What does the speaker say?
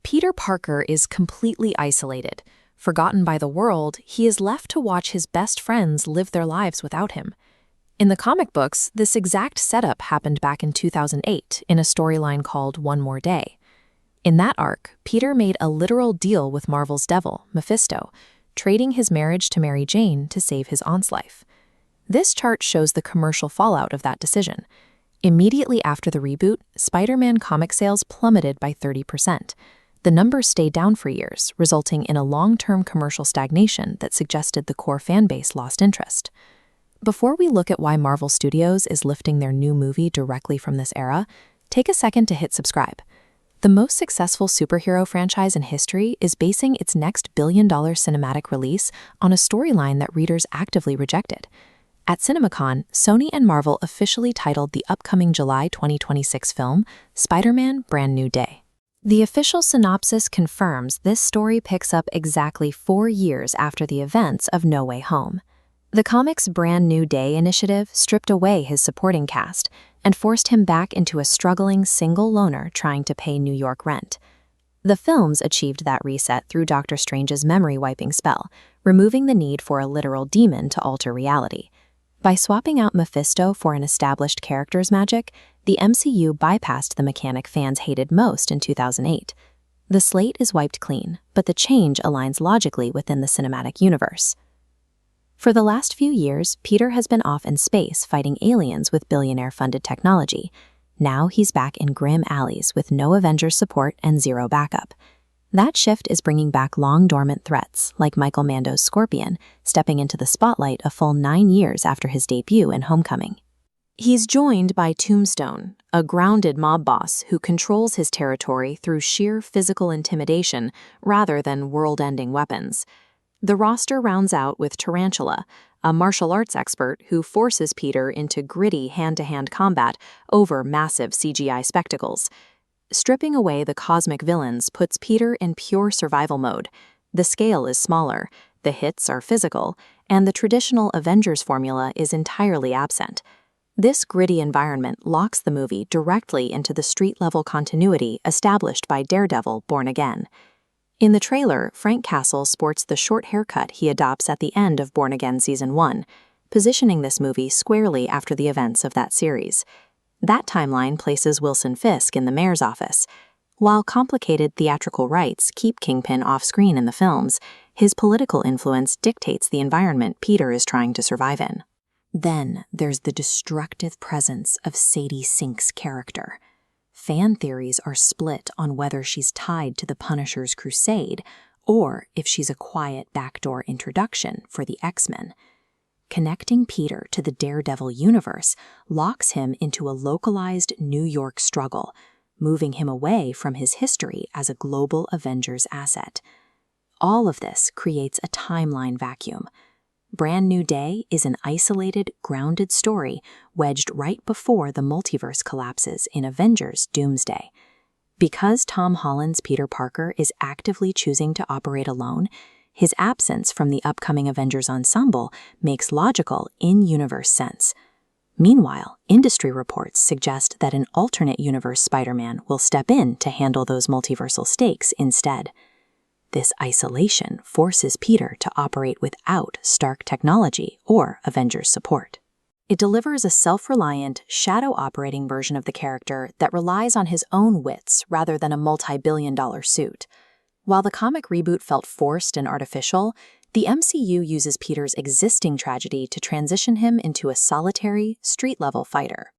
Peter Parker is completely isolated. Forgotten by the world, he is left to watch his best friends live their lives without him. In the comic books, this exact setup happened back in 2008 in a storyline called One More Day. In that arc, Peter made a literal deal with Marvel's devil, Mephisto, trading his marriage to Mary Jane to save his aunt's life. This chart shows the commercial fallout of that decision. Immediately after the reboot, Spider-Man comic sales plummeted by 30%. The numbers stayed down for years, resulting in a long-term commercial stagnation that suggested the core fanbase lost interest. Before we look at why Marvel Studios is lifting their new movie directly from this era, take a second to hit subscribe. The most successful superhero franchise in history is basing its next billion-dollar cinematic release on a storyline that readers actively rejected. At CinemaCon, Sony and Marvel officially titled the upcoming July 2026 film Spider-Man: Brand New Day. The official synopsis confirms this story picks up exactly 4 years after the events of No Way Home. The comic's Brand New Day initiative stripped away his supporting cast and forced him back into a struggling single loner trying to pay New York rent. The films achieved that reset through Doctor Strange's memory-wiping spell, removing the need for a literal demon to alter reality. By swapping out Mephisto for an established character's magic, the MCU bypassed the mechanic fans hated most in 2008. The slate is wiped clean, but the change aligns logically within the cinematic universe. For the last few years, Peter has been off in space fighting aliens with billionaire-funded technology. Now he's back in grim alleys with no Avengers support and zero backup. That shift is bringing back long-dormant threats, like Michael Mando's Scorpion, stepping into the spotlight a full 9 years after his debut in Homecoming. He's joined by Tombstone, a grounded mob boss who controls his territory through sheer physical intimidation rather than world-ending weapons. The roster rounds out with Tarantula, a martial arts expert who forces Peter into gritty hand-to-hand combat over massive CGI spectacles. Stripping away the cosmic villains puts Peter in pure survival mode. The scale is smaller, the hits are physical, and the traditional Avengers formula is entirely absent. This gritty environment locks the movie directly into the street-level continuity established by Daredevil: Born Again. In the trailer, Frank Castle sports the short haircut he adopts at the end of Born Again Season 1, positioning this movie squarely after the events of that series. That timeline places Wilson Fisk in the mayor's office. While complicated theatrical rights keep Kingpin off-screen in the films, his political influence dictates the environment Peter is trying to survive in. Then there's the destructive presence of Sadie Sink's character. Fan theories are split on whether she's tied to the Punisher's crusade or if she's a quiet backdoor introduction for the X-Men. Connecting Peter to the Daredevil universe locks him into a localized New York struggle, moving him away from his history as a global Avengers asset. All of this creates a timeline vacuum. Brand New Day is an isolated, grounded story wedged right before the multiverse collapses in Avengers: Doomsday. Because Tom Holland's Peter Parker is actively choosing to operate alone, his absence from the upcoming Avengers ensemble makes logical, in-universe sense. Meanwhile, industry reports suggest that an alternate universe Spider-Man will step in to handle those multiversal stakes instead. This isolation forces Peter to operate without Stark technology or Avengers support. It delivers a self-reliant, shadow-operating version of the character that relies on his own wits rather than a multi-billion-dollar suit. While the comic reboot felt forced and artificial, the MCU uses Peter's existing tragedy to transition him into a solitary, street-level fighter.